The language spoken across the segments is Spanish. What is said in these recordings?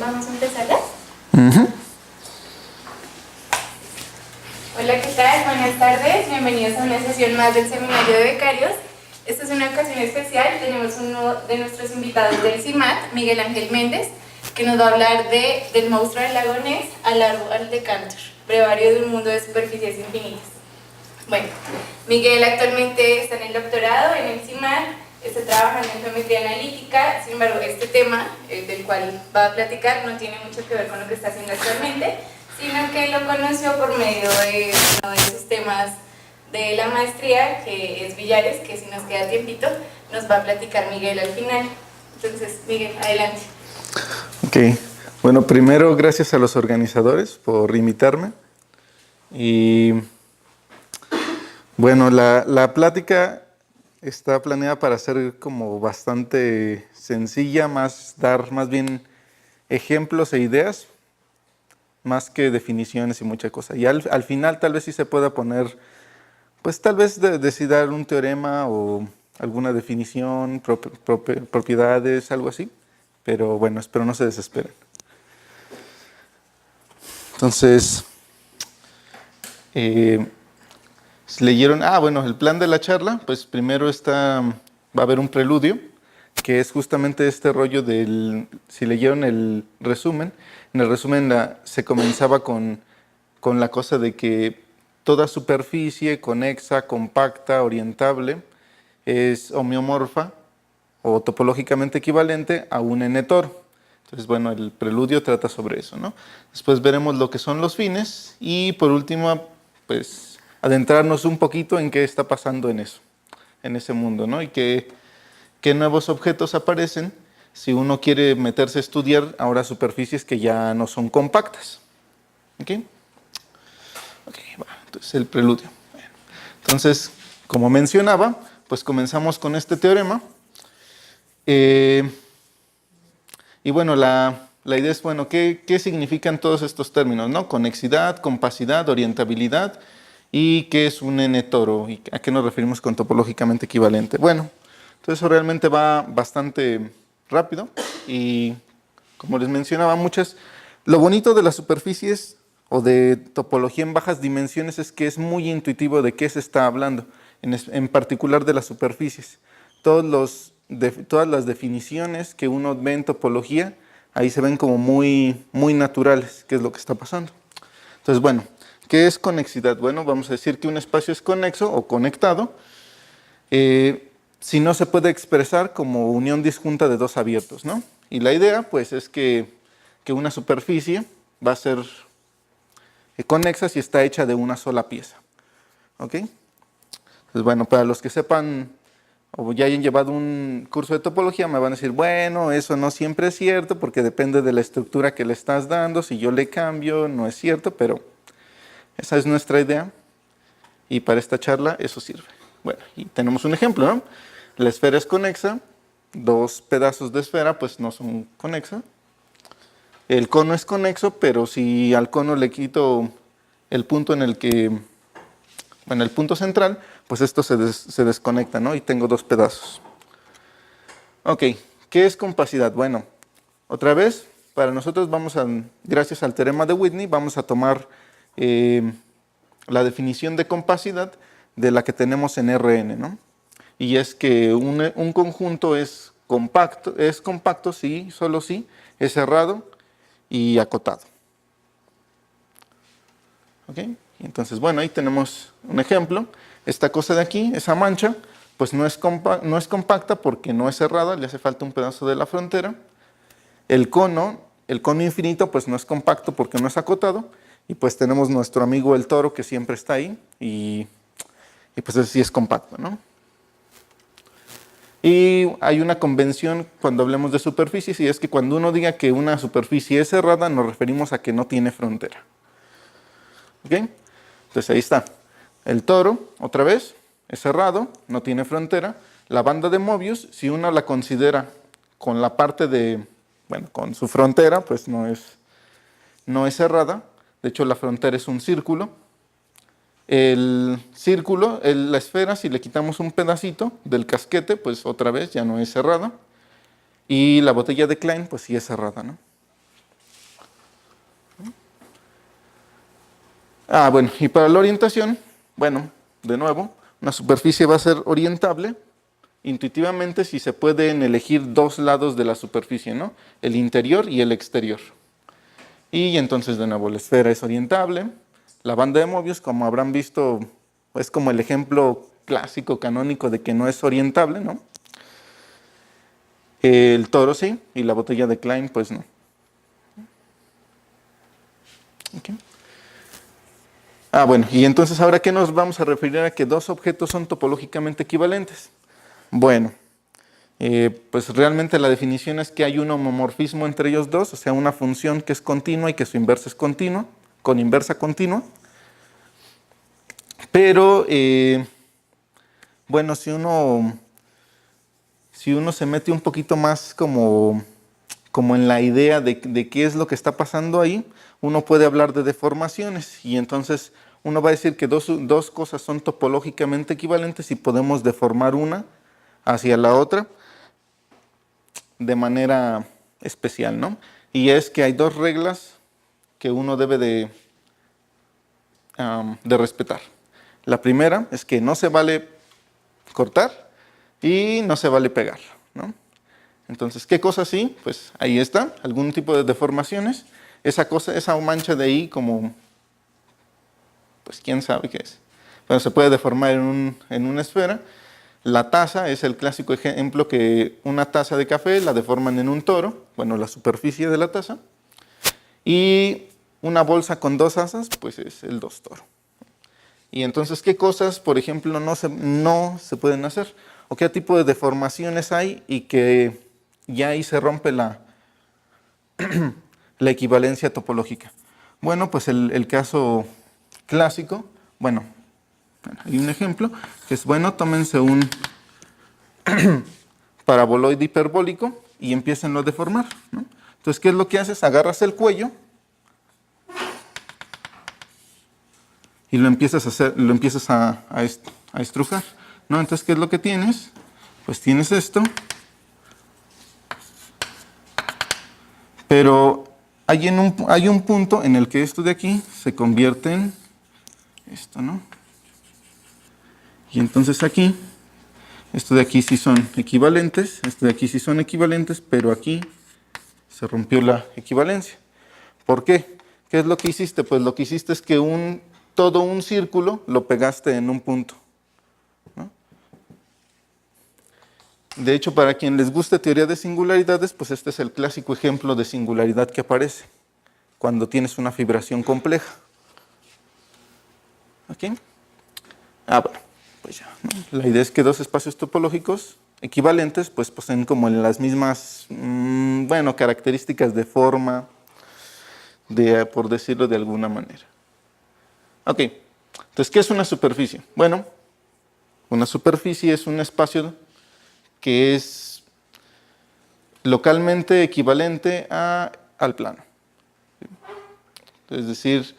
vamos a empezar ya. Uh-huh. Hola, ¿qué tal? Buenas tardes, bienvenidos a una sesión más del Seminario de Becarios. Esta es una ocasión especial, tenemos uno de nuestros invitados del CIMAT, Miguel Ángel Méndez, que nos va a hablar del monstruo del lago Ness al árbol de Cantor, brevario de un mundo de superficies infinitas. Bueno, Miguel actualmente está en el doctorado en el CIMAT, está trabajando en geometría analítica, sin embargo, este tema del cual va a platicar no tiene mucho que ver con lo que está haciendo actualmente, sino que lo conoció por medio de uno de sus temas de la maestría, que es billares, que si nos queda tiempito, nos va a platicar Miguel al final. Entonces, Miguel, adelante. Ok, bueno, primero gracias a los organizadores por invitarme. Y bueno, la plática está planeada para ser como bastante sencilla, dar más bien ejemplos e ideas, más que definiciones y mucha cosa. Y al final tal vez sí se pueda poner, pues tal vez decidir un teorema o alguna definición, propiedades, algo así. Pero bueno, espero no se desesperen. Entonces, si leyeron, bueno, el plan de la charla, pues primero va a haber un preludio, que es justamente este rollo si leyeron el resumen, en el resumen se comenzaba con la cosa de que toda superficie conexa, compacta, orientable, es homeomorfa o topológicamente equivalente a un n-toro. Entonces, bueno, el preludio trata sobre eso, ¿no? Después veremos lo que son los fines y por último, pues, adentrarnos un poquito en qué está pasando en ese mundo, ¿no? Y qué nuevos objetos aparecen si uno quiere meterse a estudiar ahora superficies que ya no son compactas. ¿Ok? Ok, va, entonces el preludio. Bueno, entonces, como mencionaba, pues comenzamos con este teorema. Y bueno, la idea es, bueno, ¿qué significan todos estos términos, ¿no? Conexidad, compacidad, orientabilidad y qué es un n-toro y a qué nos referimos con topológicamente equivalente. Bueno, entonces eso realmente va bastante rápido y como les mencionaba lo bonito de las superficies o de topología en bajas dimensiones es que es muy intuitivo de qué se está hablando, en particular de las superficies. Todas las definiciones que uno ve en topología, ahí se ven como muy, muy naturales, qué es lo que está pasando. Entonces, bueno, ¿qué es conexidad? Bueno, vamos a decir que un espacio es conexo o conectado si no se puede expresar como unión disjunta de dos abiertos, ¿no? Y la idea, pues, es que una superficie va a ser conexa si está hecha de una sola pieza. ¿Ok? Entonces, bueno, para los que sepan o ya hayan llevado un curso de topología, me van a decir, bueno, eso no siempre es cierto porque depende de la estructura que le estás dando. Si yo le cambio, no es cierto, pero esa es nuestra idea y para esta charla eso sirve. Bueno, y tenemos un ejemplo, ¿no? La esfera es conexa, dos pedazos de esfera pues no son conexas. El cono es conexo, pero si al cono le quito el punto el punto central, pues esto se desconecta, ¿no? Y tengo dos pedazos. Ok, ¿qué es compacidad? Bueno, otra vez, para nosotros gracias al teorema de Whitney, vamos a tomar la definición de compacidad de la que tenemos en Rn, ¿no? Y es que un conjunto es compacto, sí, solo sí, es cerrado y acotado. ¿Ok? Entonces, bueno, ahí tenemos un ejemplo. Esta cosa de aquí, esa mancha, pues no es compacta porque no es cerrada, le hace falta un pedazo de la frontera. El cono infinito, pues no es compacto porque no es acotado. Y pues tenemos nuestro amigo el toro que siempre está ahí y pues ese sí es compacto, ¿no? Y hay una convención cuando hablemos de superficies y es que cuando uno diga que una superficie es cerrada, nos referimos a que no tiene frontera. ¿Ok? Entonces ahí está. El toro, otra vez, es cerrado, no tiene frontera. La banda de Mobius, si uno la considera con la parte con su frontera, pues no es cerrada. De hecho, la frontera es un círculo. El círculo, la esfera, si le quitamos un pedacito del casquete, pues otra vez ya no es cerrada. Y la botella de Klein, pues sí es cerrada, ¿no? Bueno, y para la orientación, bueno, de nuevo, una superficie va a ser orientable intuitivamente si se pueden elegir dos lados de la superficie, ¿no? El interior y el exterior. Y entonces, de nuevo, la esfera es orientable. La banda de Mobius, como habrán visto, es como el ejemplo clásico, canónico de que no es orientable, ¿no? El toro sí, y la botella de Klein, pues no. Okay. Bueno, y entonces ahora, ¿qué nos vamos a referir a que dos objetos son topológicamente equivalentes? Bueno, pues realmente la definición es que hay un homomorfismo entre ellos dos, o sea, una función que es continua y que su inversa es continua, con inversa continua. Pero, bueno, si uno se mete un poquito más como en la idea de qué es lo que está pasando ahí, uno puede hablar de deformaciones y entonces uno va a decir que dos cosas son topológicamente equivalentes y podemos deformar una hacia la otra de manera especial, ¿no? Y es que hay dos reglas que uno debe de respetar. La primera es que no se vale cortar y no se vale pegar, ¿no? Entonces, ¿qué cosa sí? Pues ahí está, algún tipo de deformaciones. Esa mancha de ahí como, pues quién sabe qué es. Bueno, se puede deformar en una esfera. La taza es el clásico ejemplo que una taza de café la deforman en un toro, bueno, la superficie de la taza. Y una bolsa con dos asas, pues es el dos toro. Y entonces, ¿qué cosas, por ejemplo, no se pueden hacer? ¿O qué tipo de deformaciones hay y que ya ahí se rompe la equivalencia topológica? Bueno, pues el caso clásico, bueno, hay un ejemplo, que es, bueno, tómense un paraboloide hiperbólico y empiecen a deformar, ¿no? Entonces, ¿qué es lo que haces? Agarras el cuello y lo empiezas a estrujar, ¿no? Entonces, ¿qué es lo que tienes? Pues tienes esto, pero hay un punto en el que esto de aquí se convierte en esto, ¿no? Y entonces aquí, esto de aquí sí son equivalentes, esto de aquí sí son equivalentes, pero aquí se rompió la equivalencia. ¿Por qué? ¿Qué es lo que hiciste? Pues lo que hiciste es que todo un círculo lo pegaste en un punto, ¿no? De hecho, para quien les guste teoría de singularidades, pues este es el clásico ejemplo de singularidad que aparece cuando tienes una fibración compleja. ¿Ok? Bueno, pues ya, ¿no? La idea es que dos espacios topológicos equivalentes pues poseen como las mismas, bueno, características de forma, por decirlo de alguna manera. Ok, entonces, ¿qué es una superficie? Bueno, una superficie es un espacio que es localmente equivalente al plano. Es decir,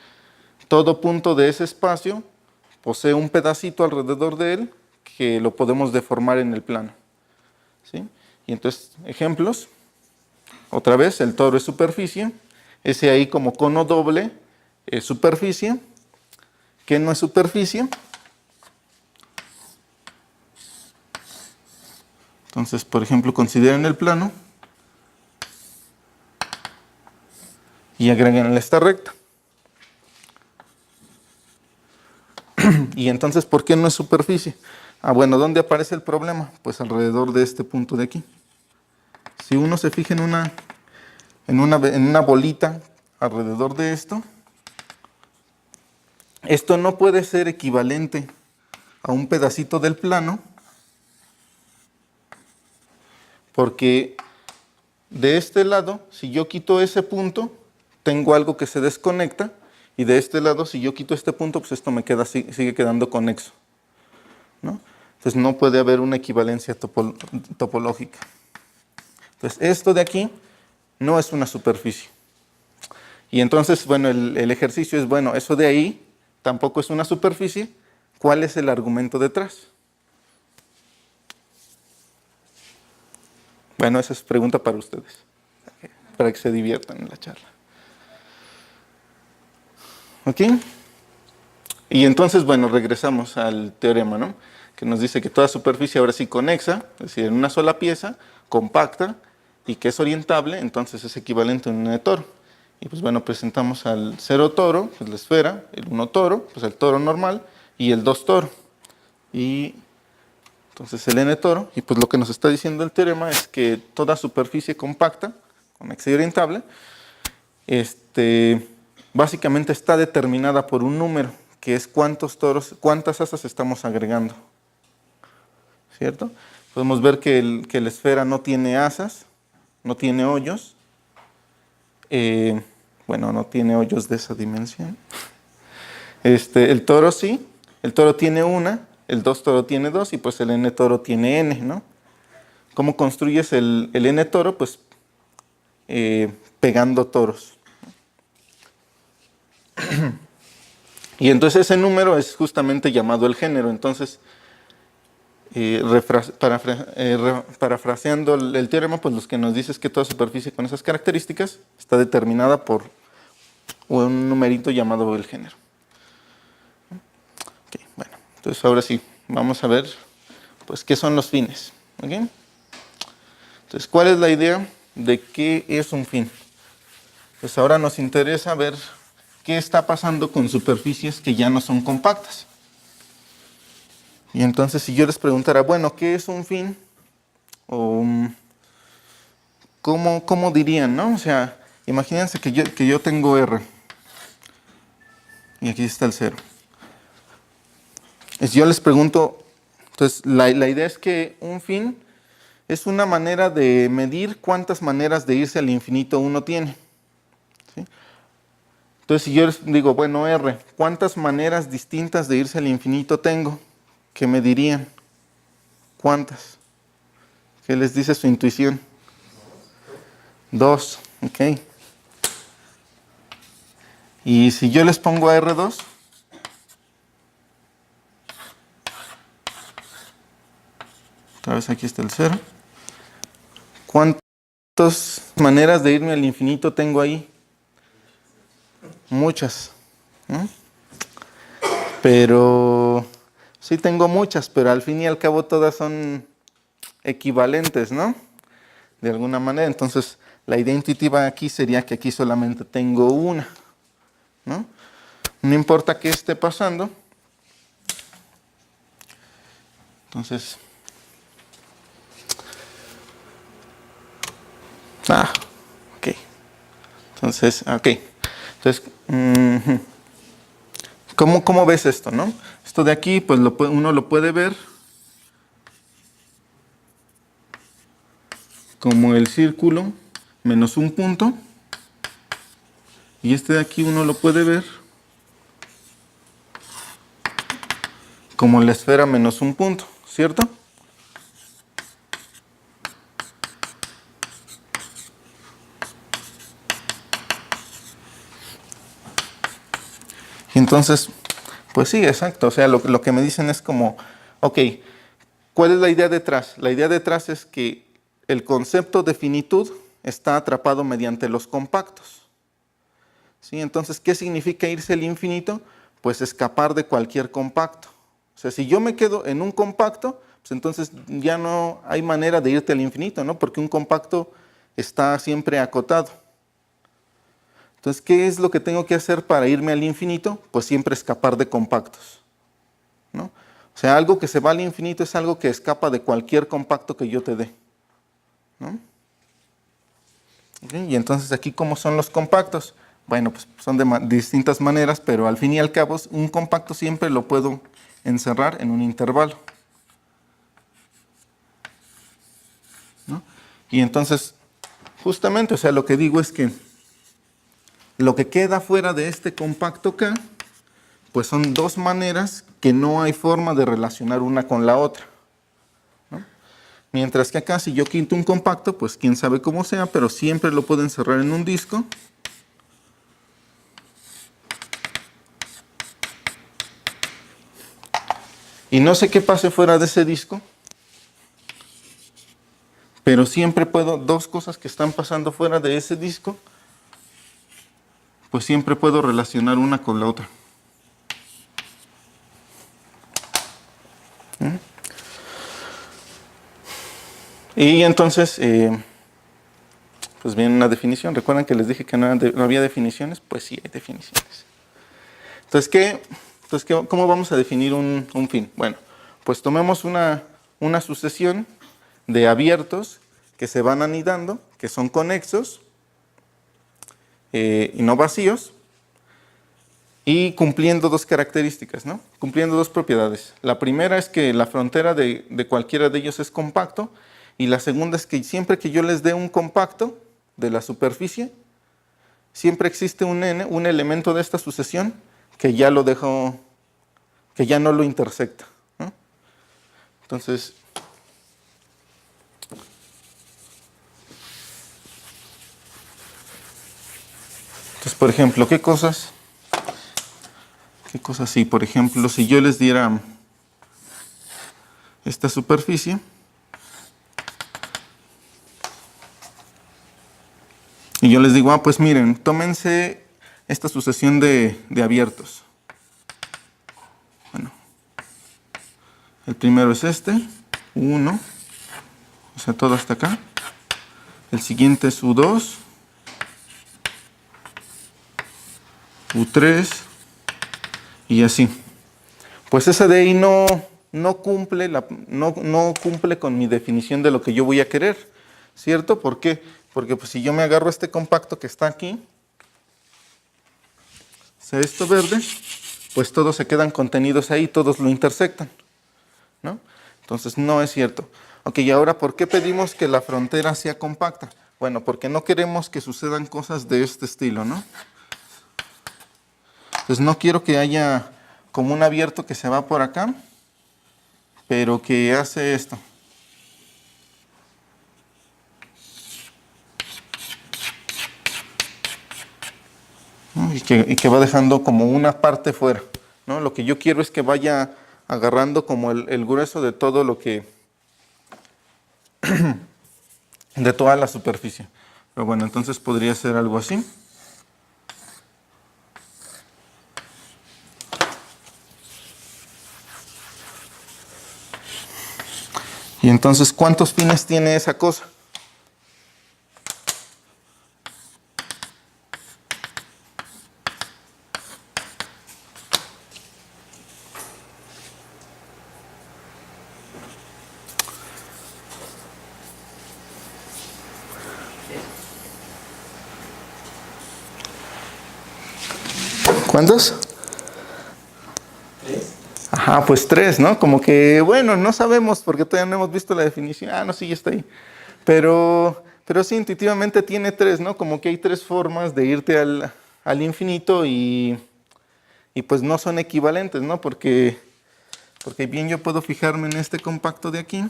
todo punto de ese espacio posee un pedacito alrededor de él que lo podemos deformar en el plano, ¿sí? Y entonces, ejemplos. Otra vez, el toro es superficie. Ese ahí como cono doble es superficie. ¿Qué no es superficie? Entonces, por ejemplo, consideren el plano y agreguen esta recta. Y entonces, ¿por qué no es superficie? Bueno, ¿dónde aparece el problema? Pues alrededor de este punto de aquí. Si uno se fija en una bolita alrededor de esto no puede ser equivalente a un pedacito del plano, porque de este lado, si yo quito ese punto, tengo algo que se desconecta, y de este lado, si yo quito este punto, pues esto sigue quedando conexo, ¿no? Entonces no puede haber una equivalencia topológica. Entonces esto de aquí no es una superficie. Y entonces, bueno, el ejercicio es, bueno, eso de ahí tampoco es una superficie. ¿Cuál es el argumento detrás? Bueno, esa es pregunta para ustedes, para que se diviertan en la charla. ¿Ok? Y entonces, bueno, regresamos al teorema, ¿no? Que nos dice que toda superficie ahora sí conexa, es decir, en una sola pieza, compacta y que es orientable, entonces es equivalente a un n de toro. Y pues bueno, presentamos al 0 toro, pues la esfera, el 1 toro, pues el toro normal, y el 2 toro. Y entonces el n toro, y pues lo que nos está diciendo el teorema es que toda superficie compacta, conexa y orientable, básicamente está determinada por un número, que es cuántos toros, cuántas asas estamos agregando. ¿Cierto? Podemos ver que la esfera no tiene asas, no tiene hoyos. Bueno, no tiene hoyos de esa dimensión. El toro sí, el toro tiene una, el 2 toro tiene 2 y pues el n toro tiene n, ¿no? ¿Cómo construyes el n toro? Pues pegando toros. Y entonces ese número es justamente llamado el género. Entonces, parafraseando el teorema, pues lo que nos dice es que toda superficie con esas características está determinada por un numerito llamado el género. Okay, bueno, entonces ahora sí, vamos a ver pues qué son los fines. ¿Okay? Entonces, ¿cuál es la idea de qué es un fin? Pues ahora nos interesa ver qué está pasando con superficies que ya no son compactas. Y entonces si yo les preguntara, bueno, ¿qué es un fin? O ¿cómo dirían, no? O sea, imagínense que yo tengo R. Y aquí está el 0. Yo les pregunto, entonces la idea es que un fin es una manera de medir cuántas maneras de irse al infinito uno tiene. ¿Sí? Entonces si yo les digo, bueno, R, ¿cuántas maneras distintas de irse al infinito tengo? ¿Qué me dirían? ¿Cuántas? ¿Qué les dice su intuición? 2, ok. Y si yo les pongo a R2, otra vez aquí está el 0. ¿Cuántas maneras de irme al infinito tengo ahí? Muchas. ¿No? Pero sí tengo muchas, pero al fin y al cabo todas son equivalentes, ¿no? De alguna manera. Entonces, la idea intuitiva aquí sería que aquí solamente tengo una, ¿no? No importa qué esté pasando. Entonces, ok. Entonces, ¿cómo ves esto, no? Esto de aquí, pues uno lo puede ver como el círculo menos un punto. Y este de aquí uno lo puede ver como la esfera menos un punto, ¿cierto? Y entonces, pues sí, exacto. O sea, lo que me dicen es como, ok, ¿cuál es la idea detrás? La idea detrás es que el concepto de finitud está atrapado mediante los compactos. ¿Sí? Entonces, ¿qué significa irse al infinito? Pues escapar de cualquier compacto. O sea, si yo me quedo en un compacto, pues entonces ya no hay manera de irte al infinito, ¿no? Porque un compacto está siempre acotado. Entonces, ¿qué es lo que tengo que hacer para irme al infinito? Pues siempre escapar de compactos, ¿no? O sea, algo que se va al infinito es algo que escapa de cualquier compacto que yo te dé, ¿no? ¿Okay? Y entonces aquí, ¿cómo son los compactos? Bueno, pues son de distintas maneras, pero al fin y al cabo, un compacto siempre lo puedo encerrar en un intervalo, ¿no? Y entonces, justamente, o sea, lo que digo es que lo que queda fuera de este compacto K, pues son dos maneras que no hay forma de relacionar una con la otra, ¿no? Mientras que acá, si yo quito un compacto, pues quién sabe cómo sea, pero siempre lo puedo encerrar en un disco. Y no sé qué pase fuera de ese disco, pero siempre puedo, dos cosas que están pasando fuera de ese disco, pues siempre puedo relacionar una con la otra. Y entonces, pues viene una definición. ¿Recuerdan que les dije que no había definiciones? Pues sí, hay definiciones. Entonces, ¿cómo vamos a definir un fin? Bueno, pues tomemos una sucesión de abiertos que se van anidando, que son conexos y no vacíos, y cumpliendo dos características, ¿no? Cumpliendo dos propiedades. La primera es que la frontera de cualquiera de ellos es compacto, y la segunda es que siempre que yo les dé un compacto de la superficie, siempre existe un elemento de esta sucesión que ya lo dejo, que ya no lo intersecta, ¿no? Entonces, por ejemplo, ¿qué cosas? Sí, por ejemplo, si yo les diera esta superficie y yo les digo, pues miren, tómense esta sucesión de abiertos. Bueno, el primero es este, 1, o sea, todo hasta acá. El siguiente es U2, U3 y así. Pues esa de ahí no cumple con mi definición de lo que yo voy a querer, ¿cierto? ¿Por qué? Porque pues, si yo me agarro este compacto que está aquí, o sea, esto verde, pues todos se quedan contenidos ahí, todos lo intersectan, ¿no? Entonces no es cierto. Ok, y ahora, ¿por qué pedimos que la frontera sea compacta? Bueno, porque no queremos que sucedan cosas de este estilo, ¿no? Entonces no quiero que haya como un abierto que se va por acá, pero que hace esto. Y que va dejando como una parte fuera, ¿no? Lo que yo quiero es que vaya agarrando como el grueso de todo lo que... de toda la superficie. Pero bueno, entonces podría ser algo así. Y entonces, ¿cuántos fines tiene esa cosa? ¿Cuántos? 3. Ajá, pues 3, ¿no? Como que, bueno, no sabemos porque todavía no hemos visto la definición. No, sí, ya está ahí. Pero sí, intuitivamente tiene 3, ¿no? Como que hay 3 formas de irte al infinito y pues no son equivalentes, ¿no? Porque bien yo puedo fijarme en este compacto de aquí.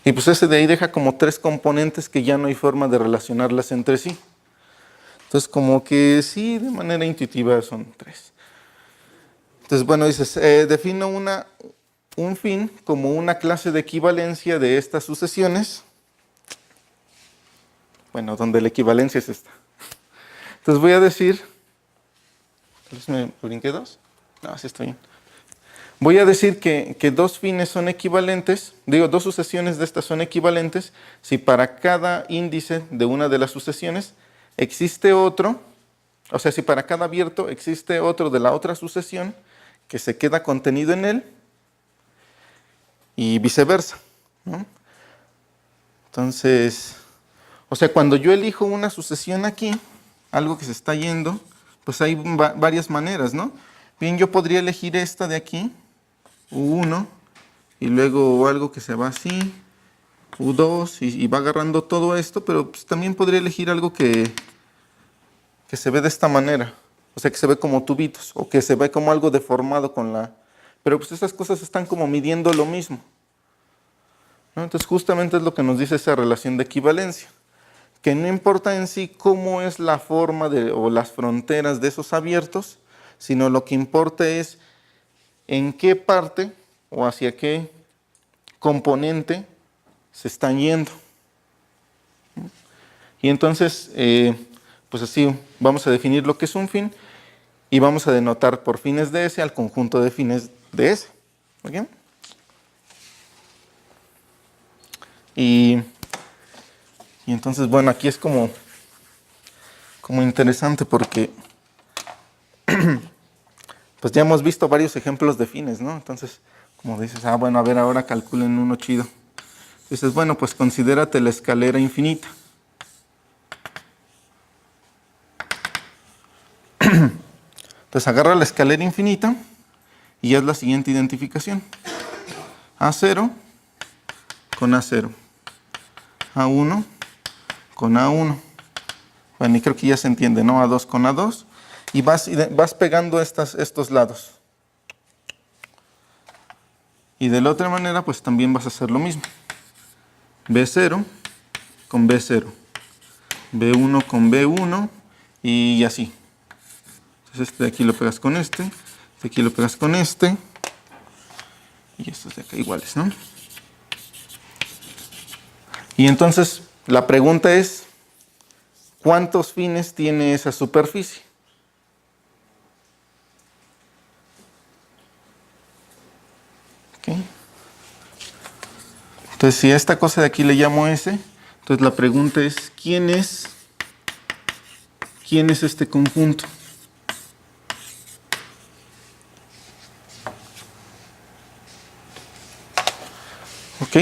Y pues ese de ahí deja como 3 componentes que ya no hay forma de relacionarlas entre sí. Entonces como que sí, de manera intuitiva son 3. Entonces bueno, dices, defino un fin como una clase de equivalencia de estas sucesiones. Bueno, donde la equivalencia es esta. Entonces voy a decir, ¿me brinqué 2? No, así estoy bien. Voy a decir que 2 fines son equivalentes, digo, 2 sucesiones de estas son equivalentes si para cada índice de una de las sucesiones existe otro, o sea, si para cada abierto existe otro de la otra sucesión que se queda contenido en él y viceversa, ¿no? Entonces, o sea, cuando yo elijo una sucesión aquí, algo que se está yendo, pues hay varias maneras, ¿no? Bien, yo podría elegir esta de aquí, U1, y luego algo que se va así, U2, y va agarrando todo esto, pero pues también podría elegir algo que se ve de esta manera, o sea, que se ve como tubitos, o que se ve como algo deformado con la... Pero pues esas cosas están como midiendo lo mismo, ¿no? Entonces justamente es lo que nos dice esa relación de equivalencia, que no importa en sí cómo es la forma o las fronteras de esos abiertos, sino lo que importa es en qué parte o hacia qué componente se están yendo. Y entonces, pues así vamos a definir lo que es un fin y vamos a denotar por fines de S al conjunto de fines de S. ¿Ok? Y entonces, bueno, aquí es como interesante porque pues ya hemos visto varios ejemplos de fines, ¿no? Entonces, como dices, bueno, a ver, ahora calculen uno chido. Dices, bueno, pues considérate la escalera infinita. Entonces agarra la escalera infinita y haz la siguiente identificación. A0 con A0. A1 con A1. Bueno, y creo que ya se entiende, ¿no? A2 con A2. Y vas pegando estos lados. Y de la otra manera, pues también vas a hacer lo mismo. B0 con B0. B1 con B1 y así. Entonces este de aquí lo pegas con este aquí lo pegas con este, y estos de acá iguales, ¿no? Y entonces la pregunta es, ¿cuántos fines tiene esa superficie? ¿Okay? Entonces, si a esta cosa de aquí le llamo S, entonces la pregunta es, ¿quién es este conjunto? ¿Ok?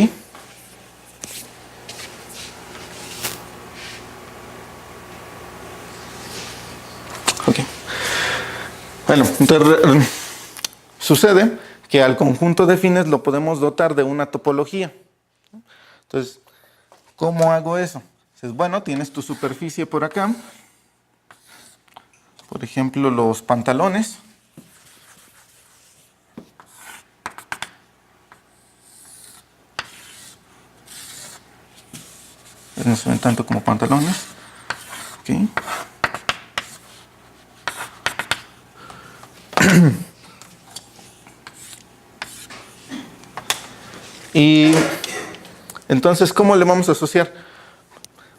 Ok. Bueno, entonces sucede que al conjunto de fines lo podemos dotar de una topología. Entonces, ¿cómo hago eso? Dices, bueno, tienes tu superficie por acá. Por ejemplo, los pantalones. No se ven tanto como pantalones. Okay. Y entonces, ¿cómo le vamos a asociar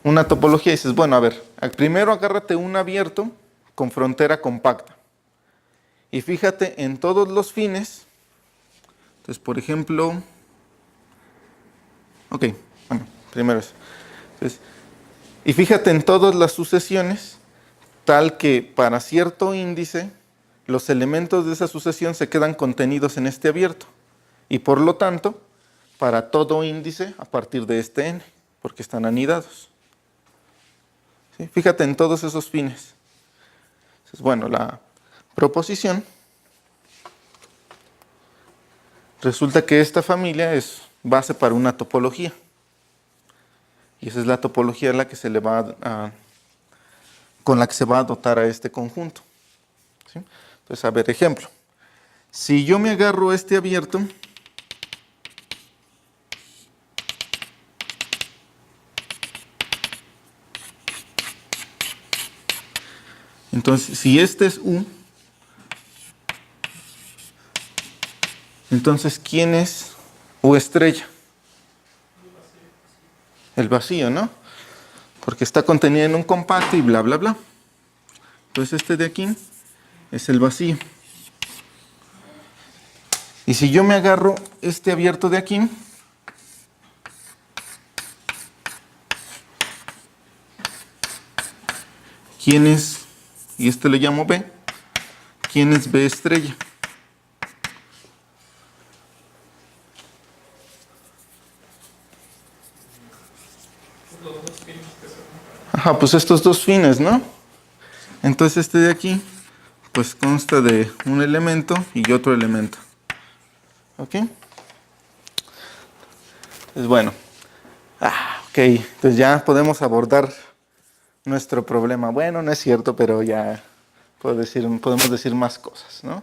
una topología? Y dices, bueno, a ver, primero agárrate un abierto con frontera compacta. Y fíjate en todos los fines. Entonces, por ejemplo, ok, bueno, primero eso. Entonces, y fíjate en todas las sucesiones, tal que para cierto índice, los elementos de esa sucesión se quedan contenidos en este abierto. Y por lo tanto, para todo índice a partir de este n, porque están anidados. ¿Sí? Fíjate en todos esos fines. Entonces, bueno, la proposición resulta que esta familia es base para una topología. Y esa es la topología con la que se va a dotar a este conjunto. ¿Sí? Entonces, a ver, ejemplo. Si yo me agarro este abierto, entonces, si este es U, entonces, ¿quién es U estrella? El vacío, ¿no? Porque está contenido en un compacto y bla, bla, bla. Entonces, este de aquí es el vacío. Y si yo me agarro este abierto de aquí, ¿quién es? Y este le llamo B. ¿Quién es B estrella? Ajá, pues estos dos fines, ¿no? Entonces este de aquí, pues consta de un elemento y otro elemento. ¿Ok? Pues bueno. Ok, entonces ya podemos abordar nuestro problema. Bueno, no es cierto, pero ya podemos decir más cosas, ¿no?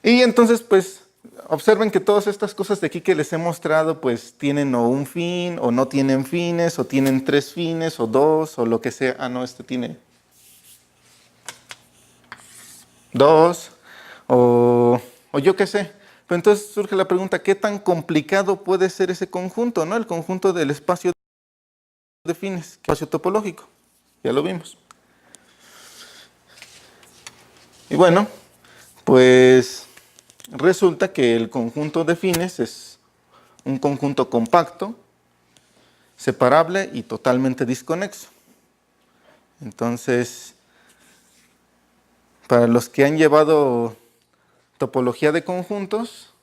Y entonces, pues, observen que todas estas cosas de aquí que les he mostrado, pues, tienen o un fin, o no tienen fines, o tienen 3 fines, o 2, o lo que sea. Ah, no, este tiene 2, o yo qué sé. Pero entonces surge la pregunta, ¿qué tan complicado puede ser ese conjunto, ¿no? El conjunto del espacio de fines, espacio topológico. Ya lo vimos. Y bueno, pues resulta que el conjunto de fines es un conjunto compacto, separable y totalmente disconexo. Entonces, para los que han llevado topología de conjuntos,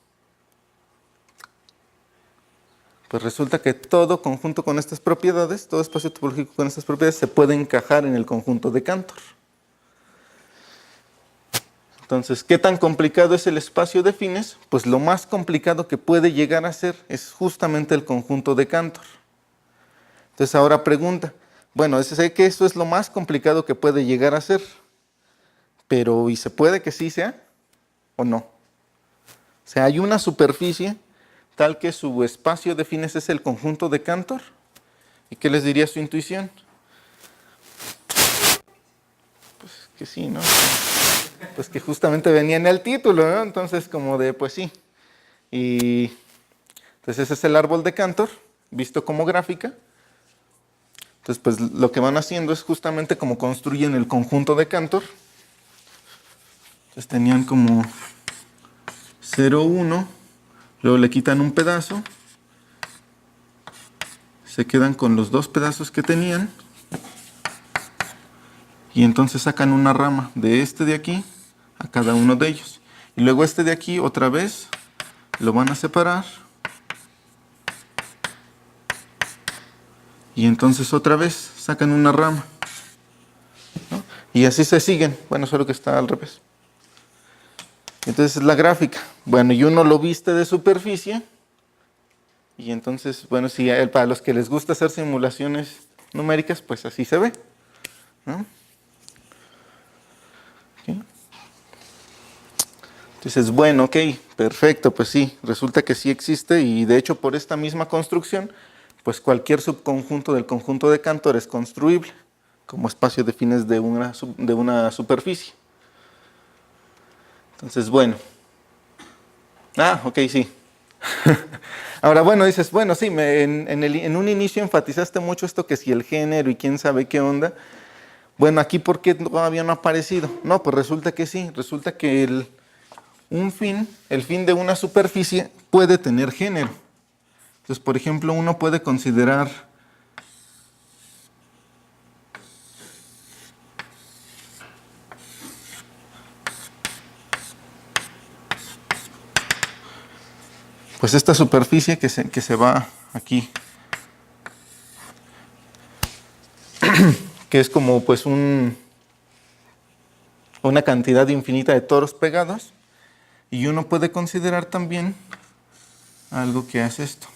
pues resulta que todo conjunto con estas propiedades, todo espacio topológico con estas propiedades se puede encajar en el conjunto de Cantor. Entonces, ¿qué tan complicado es el espacio de fines? Pues lo más complicado que puede llegar a ser es justamente el conjunto de Cantor. Entonces ahora pregunta, bueno, sé que eso es lo más complicado que puede llegar a ser, pero ¿y se puede que sí sea o no? O sea, hay una superficie tal que su espacio de fines es el conjunto de Cantor. ¿Y qué les diría su intuición? Pues que sí, ¿no? Pues que justamente venía en el título, ¿no? Entonces como de, pues sí. Y entonces ese es el árbol de Cantor, visto como gráfica. Entonces pues lo que van haciendo es justamente como construyen el conjunto de Cantor. Entonces tenían como 0, 1, luego le quitan un pedazo, se quedan con los dos pedazos que tenían, y entonces sacan una rama de este de aquí a cada uno de ellos. Y luego este de aquí otra vez lo van a separar, y entonces otra vez sacan una rama, ¿no? Y así se siguen, bueno, solo que está al revés. Entonces es la gráfica. Bueno, y uno lo viste de superficie. Y entonces, bueno, si para los que les gusta hacer simulaciones numéricas, pues así se ve, ¿no? ¿Okay? Entonces, bueno, ok, perfecto, pues sí, resulta que sí existe y de hecho por esta misma construcción, pues cualquier subconjunto del conjunto de Cantor es construible como espacio de fines de una superficie. Entonces, bueno. Ah, ok, sí. Ahora, bueno, dices, bueno, sí, en un inicio enfatizaste mucho esto que si el género y quién sabe qué onda. Bueno, aquí ¿por qué todavía no ha aparecido? No, pues resulta que sí, resulta que el fin de una superficie puede tener género. Entonces, por ejemplo, uno puede considerar pues esta superficie que se va aquí, que es como pues una cantidad infinita de toros pegados, y uno puede considerar también algo que hace esto.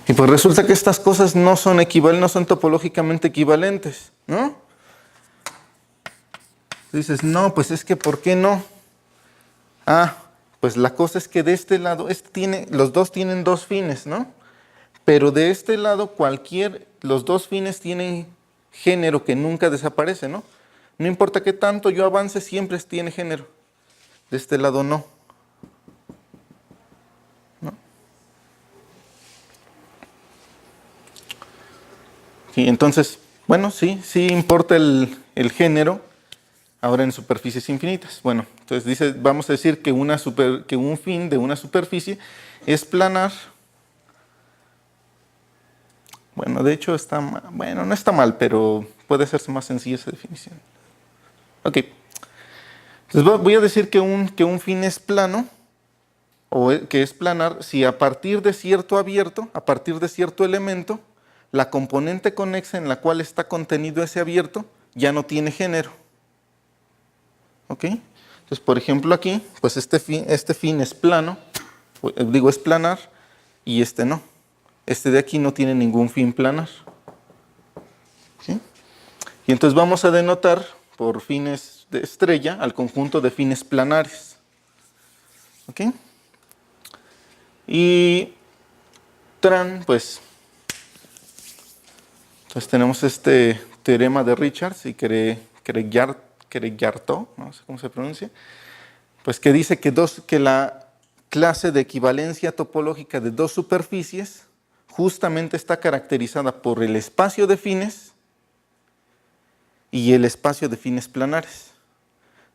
Y pues resulta que estas cosas no son topológicamente equivalentes, ¿no? Dices, no, pues es que ¿por qué no? Ah, pues la cosa es que de este lado, los dos tienen dos fines, ¿no? Pero de este lado los dos fines tienen género que nunca desaparece, ¿no? No importa qué tanto yo avance, siempre tiene género. De este lado no. ¿No? Sí, entonces, bueno, sí importa el género, ahora en superficies infinitas. Bueno, entonces vamos a decir que un fin de una superficie es planar. Bueno, de hecho está mal. Bueno, no está mal, pero puede hacerse más sencilla esa definición. Ok. Entonces voy a decir que un fin es plano, o que es planar, si a partir de cierto abierto, a partir de cierto elemento, la componente conexa en la cual está contenido ese abierto ya no tiene género. ¿Ok? Entonces, por ejemplo, aquí, pues este fin es plano, es planar, y este no. Este de aquí no tiene ningún fin planar. ¿Sí? Y entonces vamos a denotar por fines de estrella al conjunto de fines planares. ¿Ok? Y tran, pues, entonces tenemos este teorema de Richards y Cregard Quereyarto, no sé cómo se pronuncia, pues que dice que la clase de equivalencia topológica de dos superficies justamente está caracterizada por el espacio de fines y el espacio de fines planares.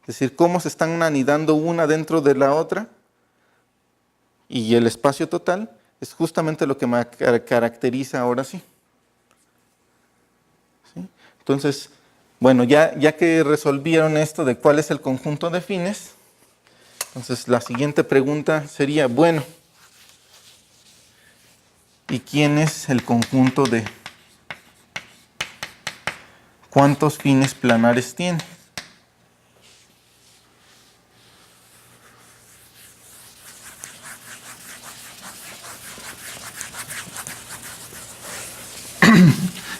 Es decir, cómo se están anidando una dentro de la otra, y el espacio total es justamente lo que me caracteriza ahora sí. ¿Sí? Entonces, bueno, ya que resolvieron esto de cuál es el conjunto de fines, entonces la siguiente pregunta sería, bueno, ¿y quién es el conjunto de cuántos fines planares tiene?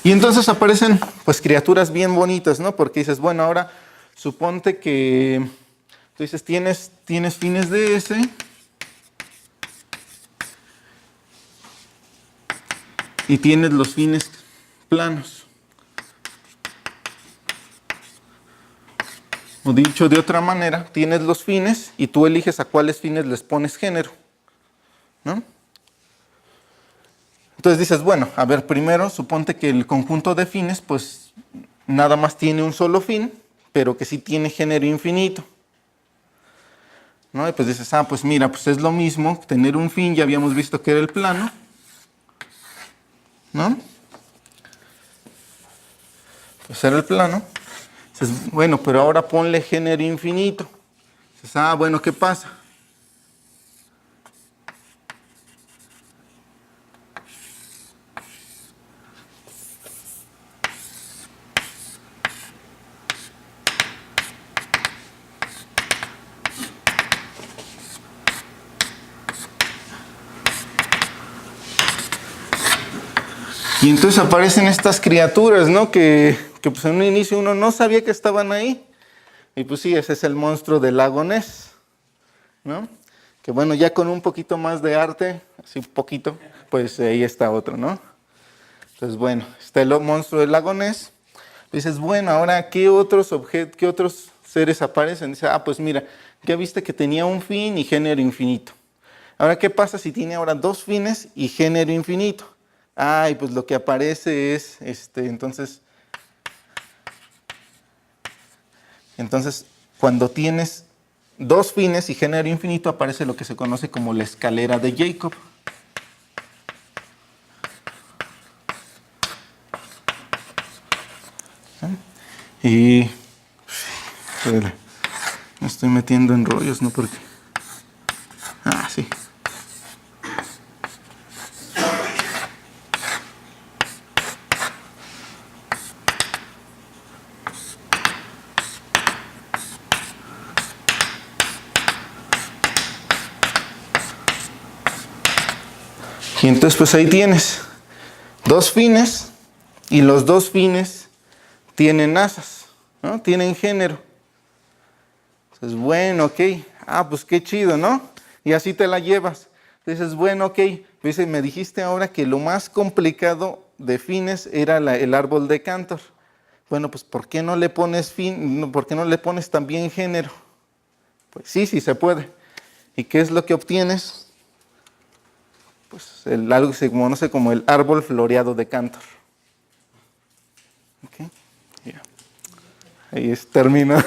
Y entonces aparecen pues criaturas bien bonitas, ¿no? Porque dices, bueno, ahora suponte que tú dices, tienes fines de S y tienes los fines planos. O dicho de otra manera, tienes los fines y tú eliges a cuáles fines les pones género, ¿no? Entonces dices, bueno, a ver, primero suponte que el conjunto de fines pues nada más tiene un solo fin, pero que sí tiene género infinito, ¿no? Y pues dices, pues mira, pues es lo mismo tener un fin, ya habíamos visto que era el plano, ¿no? Pues era el plano. Dices, bueno, pero ahora ponle género infinito. Dices, bueno, ¿qué pasa? Y entonces aparecen estas criaturas, ¿no? Que pues en un inicio uno no sabía que estaban ahí. Y pues sí, ese es el monstruo del lago Ness, ¿no? Que bueno, ya con un poquito más de arte, así poquito, pues ahí está otro, ¿no? Entonces bueno, está el monstruo del lago Ness. Dices, bueno, ahora, ¿qué otros objetos, qué otros seres aparecen? Dice, pues mira, ya viste que tenía un fin y género infinito. Ahora, ¿qué pasa si tiene ahora dos fines y género infinito? Y pues lo que aparece es, entonces, cuando tienes dos fines y género infinito, aparece lo que se conoce como la escalera de Jacob. Y me estoy metiendo en rollos, ¿no? Porque sí. Y entonces pues ahí tienes dos fines y los dos fines tienen asas, ¿no? Tienen género. Entonces, bueno, ok. Pues qué chido, ¿no? Y así te la llevas. Dices, bueno, ok. Dice, me dijiste ahora que lo más complicado de fines era el árbol de Cantor. Bueno, pues ¿por qué no le pones por qué no le pones también género? Pues sí se puede. ¿Y qué es lo que obtienes? Pues algo que se conoce como el árbol floreado de Cantor. Okay. Yeah. Ahí termina.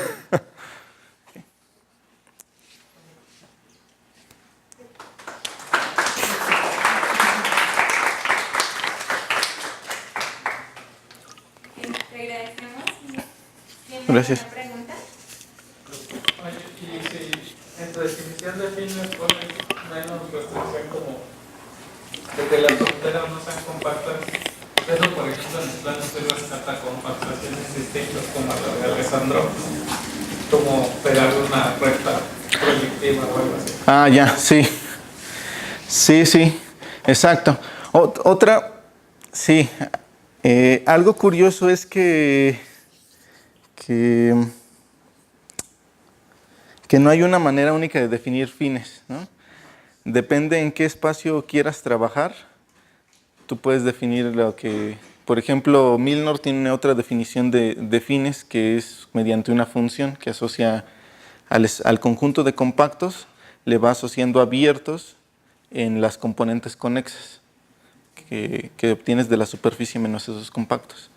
Te agradecemos. ¿Tiene Gracias. alguna pregunta? Oye, y si en tu definición de fines pones menos restricción como de que las fronteras no sean compactas, eso por ejemplo en el plano se rescata compactaciones distintas como la de Alessandro, como pegar una recta proyectiva o algo así. Ya, sí. Sí, exacto. Sí, algo curioso es que no hay una manera única de definir fines, ¿no? Depende en qué espacio quieras trabajar, tú puedes definir lo que Por ejemplo, Milnor tiene otra definición de fines que es mediante una función que asocia al conjunto de compactos, le va asociando abiertos en las componentes conexas que obtienes de la superficie menos esos compactos.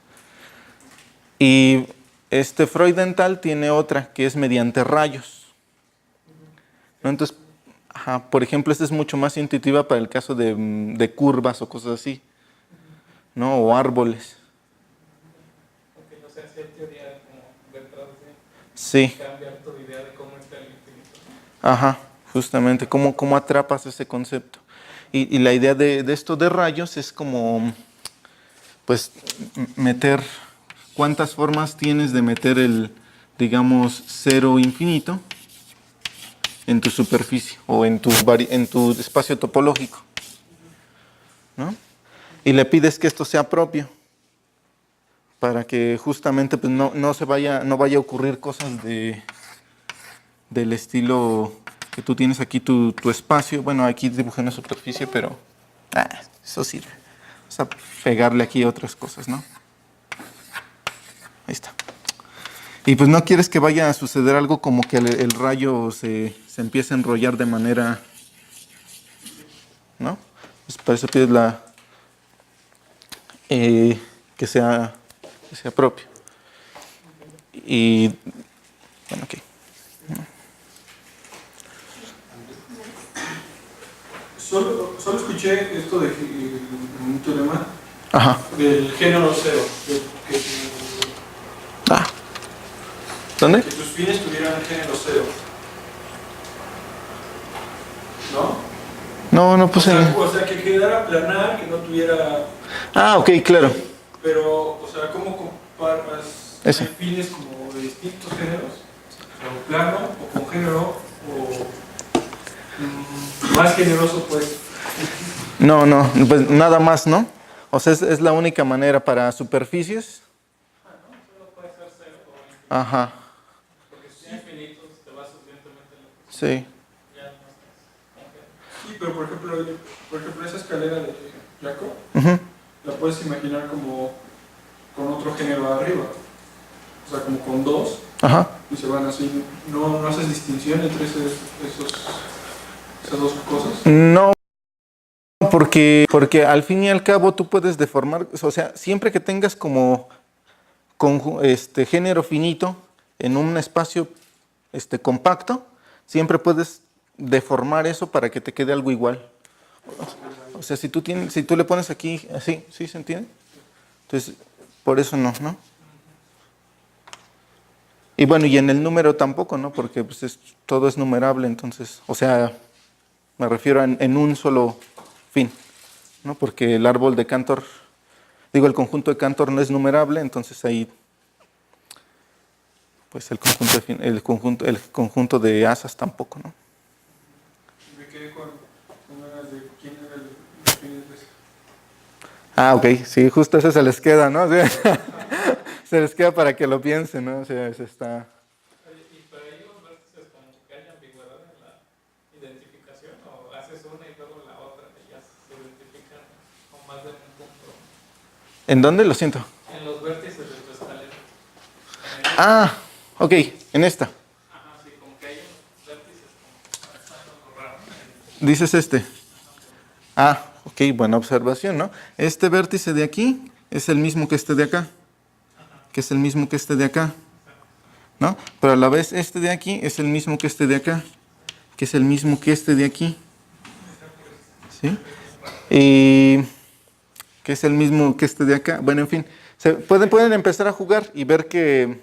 Y Freudenthal tiene otra que es mediante rayos, ¿no? Entonces, por ejemplo, esta es mucho más intuitiva para el caso de curvas o cosas así, ¿no? O árboles. Aunque no sé si hay teoría como detrás de Sí. cambiar tu idea de cómo está el infinito. Ajá, justamente, ¿cómo atrapas ese concepto? Y la idea de esto de rayos es como, pues, meter, ¿cuántas formas tienes de meter digamos, cero infinito en tu superficie o en tu espacio topológico, ¿no? Y le pides que esto sea propio para que justamente pues, no vaya a ocurrir cosas del estilo que tú tienes aquí tu espacio. Bueno, aquí dibujé una superficie, pero eso sirve. Vamos a pegarle aquí otras cosas, ¿no? Ahí está. Y pues no quieres que vaya a suceder algo como que el rayo se empiece a enrollar de manera, ¿no? Pues para eso pides que sea propio. Y bueno, ok. Solo escuché esto de un teorema del género cero. ¿Dónde? Que tus fines tuvieran género cero. ¿No? No puse. O sea, que quedara planar, que no tuviera. Ok, claro. Pero, o sea, ¿cómo comparas Eso. fines como de distintos géneros? O sea, o plano, o con género, o más generoso, pues. No, pues nada más, ¿no? O sea, es la única manera para superficies. No, solo puede ser cero o infinito. Ajá. Porque si es infinito, te vas suficientemente lejos. Sí. Ya no estás. Sí, pero por ejemplo esa escalera de Jacob, Ujú. la puedes imaginar como con otro género arriba. O sea, como con dos, Ajá. y se van así. No haces distinción entre esas dos cosas. No, porque al fin y al cabo tú puedes deformar, o sea, siempre que tengas como género finito en un espacio compacto, siempre puedes deformar eso para que te quede algo igual. O sea, si tú le pones aquí así, ¿sí se entiende? Entonces, por eso no. Y bueno, y en el número tampoco, ¿no? Porque pues todo es numerable, entonces, o sea, me refiero en un solo fin, ¿no? Porque el árbol de Cantor, el conjunto de Cantor no es numerable, entonces ahí, pues el conjunto de asas tampoco, ¿no? Me quedé con ganas de quién era el fin de ese. Ok, sí, justo eso se les queda, ¿no? Sí. Se les queda para que lo piensen, ¿no? O sea, eso está... Y para ellos, vértices como que hay ambigüedad en la identificación, o haces una y luego la otra, y ya se identifican con más de un punto. ¿En dónde? Lo siento. En los vértices de tu escalera. Ok, en esta. Ajá, sí, como que hay unos vértices como algo raro. Dices este. Ok, buena observación, ¿no? Este vértice de aquí es el mismo que este de acá, que es el mismo que este de acá, ¿no? Pero a la vez este de aquí es el mismo que este de acá, que es el mismo que este de aquí, ¿sí? Y que es el mismo que este de acá. Bueno, en fin, pueden empezar a jugar y ver que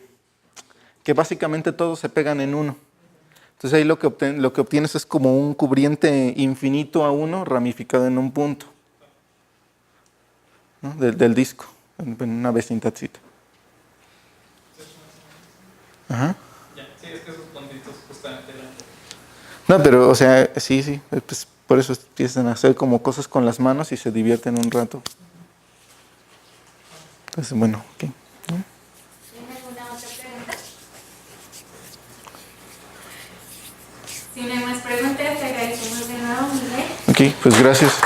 básicamente todos se pegan en uno. Entonces ahí lo que obtienes es como un cubriente infinito a uno ramificado en un punto, ¿no? del disco, en una vecindadcita. Ajá. Ya, sí, es que esos puntitos justamente eran. No, pero, o sea, sí, pues por eso empiezan a hacer como cosas con las manos y se divierten un rato. Entonces, bueno, ok. ¿Tiene alguna otra pregunta? Si no hay más preguntas, te agradecemos de nuevo, Miguel. Ok, pues gracias.